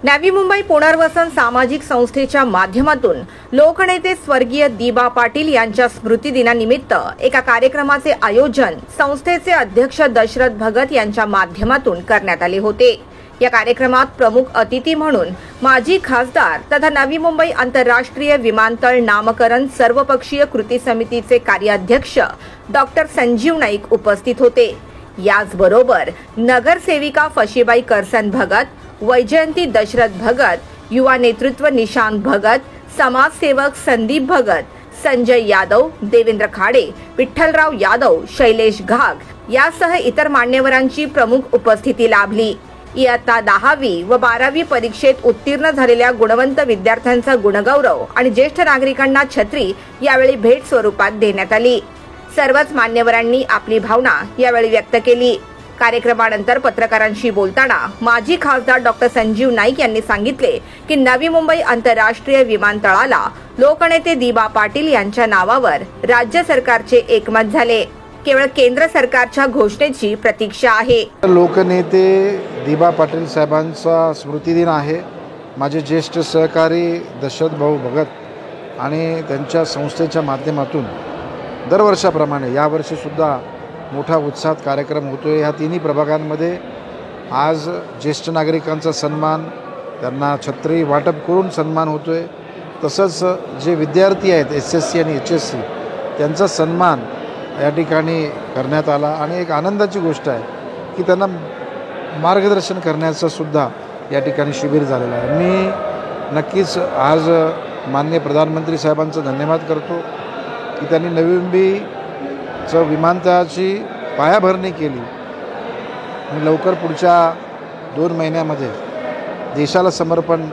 नवी मुंबई पुनर्वसन सामाजिक संस्थेच्या माध्यमातून लोकनेते स्वर्गीय दिबा पाटील यांच्या स्मृतिदिनानिमित्त एका कार्यक्रमाचे आयोजन संस्थेचे अध्यक्ष दशरथ भगत यांच्या माध्यमातून करण्यात आले होते। या कार्यक्रमात प्रमुख अतिथी म्हणून माजी खासदार तथा नवी मुंबई आंतरराष्ट्रीय विमानतळ नामकरण सर्वपक्षीय कृती समितीचे कार्याध्यक्ष डॉक्टर संजीव नाईक उपस्थित होते। याचबरोबर नगरसेविका फशीबाई करसन भगत, वैजयंती दशरथ भगत, युवा नेतृत्व निशांत भगत, समाजसेवक संदीप भगत, संजय यादव, देवेंद्र खाडे, विठ्ठलराव यादव, शैलेश घाग यासह इतर मान्यवरांची प्रमुख उपस्थिती लाभली। इयत्ता 10वी व 12वी परीक्षेत उत्तीर्ण झालेल्या गुणवंत विद्यार्थ्यांचा गुणगौरव आणि ज्येष्ठ नागरिकांना छत्री यावेळी भेट स्वरूपात देण्यात आली। सर्वच मान्यवरांनी आपली भावना यावेळी व्यक्त केली। कार्यक्रमानंतर पत्रकारांशी बोलताना माजी खासदार डॉक्टर संजीव नाईक यांनी सांगितले की नवी मुंबई आंतरराष्ट्रीय विमानतळाला लोकनेते दिबा पाटील यांच्या नावावर राज्य सरकारचे एकमत झाले। केवळ केंद्र सरकारच्या घोषणेची प्रतीक्षा आहे। लोकनेते दिबा पाटील साहेबांचा स्मृतिदिन आहे। माझे ज्येष्ठ सहकारी दशरथ भाऊ भगत आणि त्यांच्या संस्थेच्या माध्यमातून दरवर्षाप्रमाणे यावर्षी सुद्धा मोठा उत्साहात कार्यक्रम होतोय। ह्या तिन्ही प्रभागांमध्ये आज ज्येष्ठ नागरिकांचा सन्मान, त्यांना छत्री वाटप करून सन्मान होतोय। तसंच जे विद्यार्थी आहेत SSC आणि HSC त्यांचा सन्मान या ठिकाणी करण्यात आला आणि एक आनंदाची गोष्ट आहे की त्यांना मार्गदर्शन करण्याचं सुद्धा या ठिकाणी शिबिर झालेलं आहे। मी नक्कीच आज माननीय प्रधानमंत्री साहेबांचा धन्यवाद करतो की त्यांनी नवी मुंबईचं विमानतळाची पायाभरणी केली आणि लवकर पुढच्या 2 महिन्यामध्ये देशाला समर्पण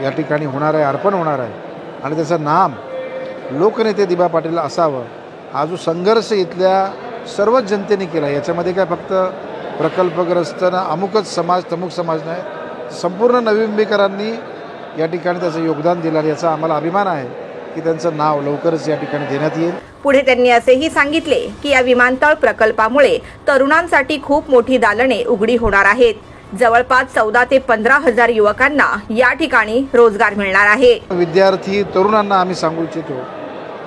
या ठिकाणी होणार आहे, अर्पण होणार आहे आणि त्याचं नाम लोकनेते दिबा पाटील असावं। हा जो संघर्ष इथल्या सर्वच जनतेने केला, याच्यामध्ये काय फक्त प्रकल्पग्रस्त अमुकच समाज तमुक समाज नाही, संपूर्ण नवी मुंबईकरांनी या ठिकाणी त्याचं योगदान दिलं। याचा आम्हाला अभिमान आहे की त्यांचं नाव लवकरच या ठिकाणी देण्यात येईल। पुढे त्यांनी असेही सांगितले की या विमानतळ प्रकल्पामुळे तरुणांसाठी खूप मोठी दालने उघडी होणार आहेत। जवळपास 14 ते 15 हजार युवकांना या ठिकाणी रोजगार मिळणार आहे। विद्यार्थी तरुणांना आम्ही सांगू इच्छितो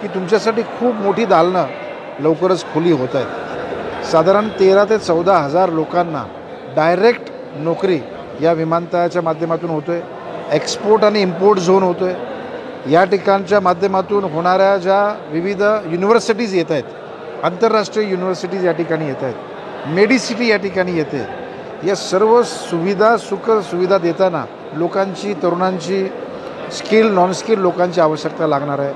की तुमच्यासाठी खूप मोठी दालनं लवकरच खुली होत आहेत। साधारण 13 ते 14 हजार लोकांना डायरेक्ट नोकरी या विमानतळाच्या माध्यमातून होतोय। एक्सपोर्ट आणि इम्पोर्ट झोन होतोय। या ठिकाणच्या माध्यमातून होणाऱ्या ज्या विविध युनिव्हर्सिटीज येत आहेत, आंतरराष्ट्रीय युनिव्हर्सिटीज या ठिकाणी येत आहेत, मेडिसिटी या ठिकाणी येते। या सर्व सुविधा सुविधा देताना लोकांची, तरुणांची, स्किल नॉन स्किल लोकांची आवश्यकता लागणार आहे।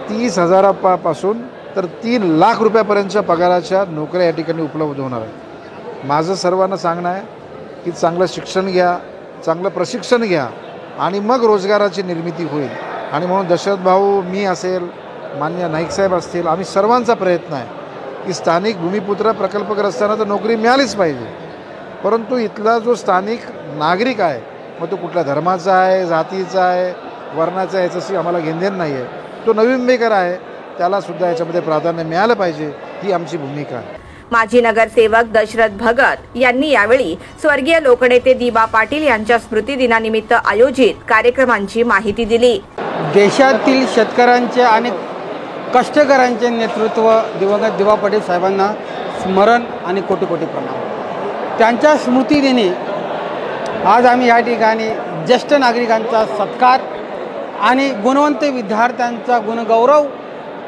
30,000पासून तर 3 लाख रुपयापर्यंतच्या पगाराच्या नोकऱ्या या ठिकाणी उपलब्ध होणार आहेत। माझं सर्वांना सांगणं आहे की चांगलं शिक्षण घ्या, चांगलं प्रशिक्षण घ्या आणि मग रोजगाराची निर्मिती होईल। आणि म्हणून दशरथ भाऊ, मी असेल, मान्य नाईक साहेब असतील, आम्ही सर्वांचा प्रयत्न आहे की स्थानिक भूमिपुत्र प्रकल्पग्रस्तांना तर नोकरी मिळालीच पाहिजे, परंतु इथला जो स्थानिक नागरिक आहे, मग तो कुठल्या धर्माचा आहे, जातीचा आहे, वर्णाचा आहे, याच्याशी आम्हाला घेणदेण नाही आहे, तो नवी मुंबईकर आहे, त्यालासुद्धा याच्यामध्ये प्राधान्य मिळालं पाहिजे, ही आमची भूमिका आहे। माजी नगरसेवक दशरथ भगत यांनी यावेळी स्वर्गीय लोकनेते दिबा पाटील यांच्या स्मृतिदिनानिमित्त आयोजित कार्यक्रमांची माहिती दिली। देशातील शेतकऱ्यांचे आणि कष्टकऱ्यांचे नेतृत्व दिवंगत दिबा पाटील साहेबांना स्मरण आणि कोटी कोटी प्रणाम। त्यांच्या स्मृतिदिनी आज आम्ही या ठिकाणी ज्येष्ठ नागरिकांचा सत्कार आणि गुणवंत विद्यार्थ्यांचा गुणगौरव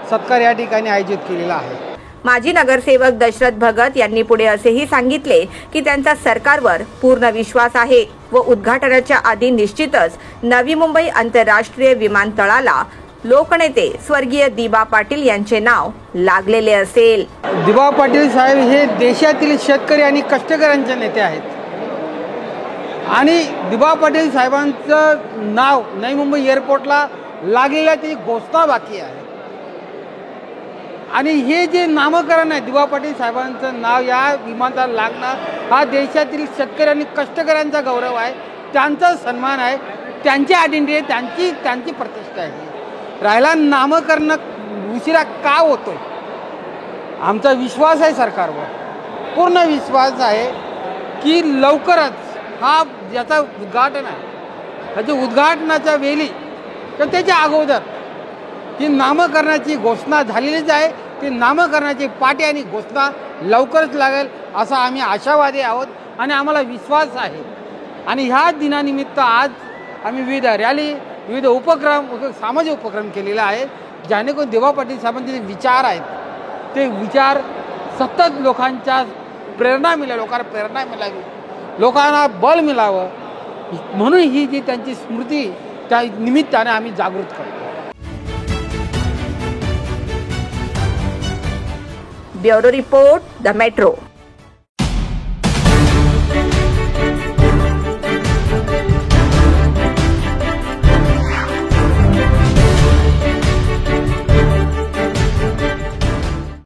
सत्कार या ठिकाणी आयोजित केलेला आहे। माजी नगरसेवक दशरथ भगत यांनी पुढे असेही सांगितले की त्यांचा सरकारवर पूर्ण विश्वास आहे व उद्घाटनाच्या आधी निश्चितच नवी मुंबई आंतरराष्ट्रीय विमानतळाला लोकनेते स्वर्गीय दिबा पाटील यांचे नाव लागलेले असेल। दिबा पाटील साहेब हे देशातील शेतकरी आणि कष्टकऱ्यांचे नेते आहेत आणि दिबा पाटील साहेबांचं नाव नवी मुंबई एअरपोर्टला लागलेल्या ती घोषणा बाकी आहे आणि हे जे नामकरण आहे दिबा पाटील साहेबांचं नाव या विमानतळाला लागणं हा देशातील शेतकरी आणि कष्टकऱ्यांचा गौरव आहे, त्यांचा सन्मान आहे, त्यांची आयडेंटिटी आहे, त्यांची प्रतिष्ठा आहे। राहिला नामकरण उशिरा का होतो, आमचा विश्वास आहे सरकारवर, पूर्ण विश्वास आहे की लवकरच हा ज्याचा उद्घाटन आहे त्याच्या उद्घाटनाच्या वेळी तर त्याच्या अगोदर ही नामकरणाची घोषणा झालेलीच आहे. ती नामकरणाची पाटी आणि घोषणा लवकरच लागेल असा आम्ही आशावादी आहोत आणि आम्हाला विश्वास आहे. आणि ह्या दिनानिमित्त आज आम्ही विविध रॅली, विविध उपक्रम, सामाजिक उपक्रम केलेला आहे, जेणेकरून दिवा पाटील साहेबांचे जे विचार आहेत ते विचार सतत लोकांच्या प्रेरणा मिळावी, लोकांना प्रेरणा मिळावी, लोकांना बल मिळावं, म्हणून ही जी त्यांची स्मृती त्या निमित्ताने आम्ही जागृत करतो. Bureau report, the metro.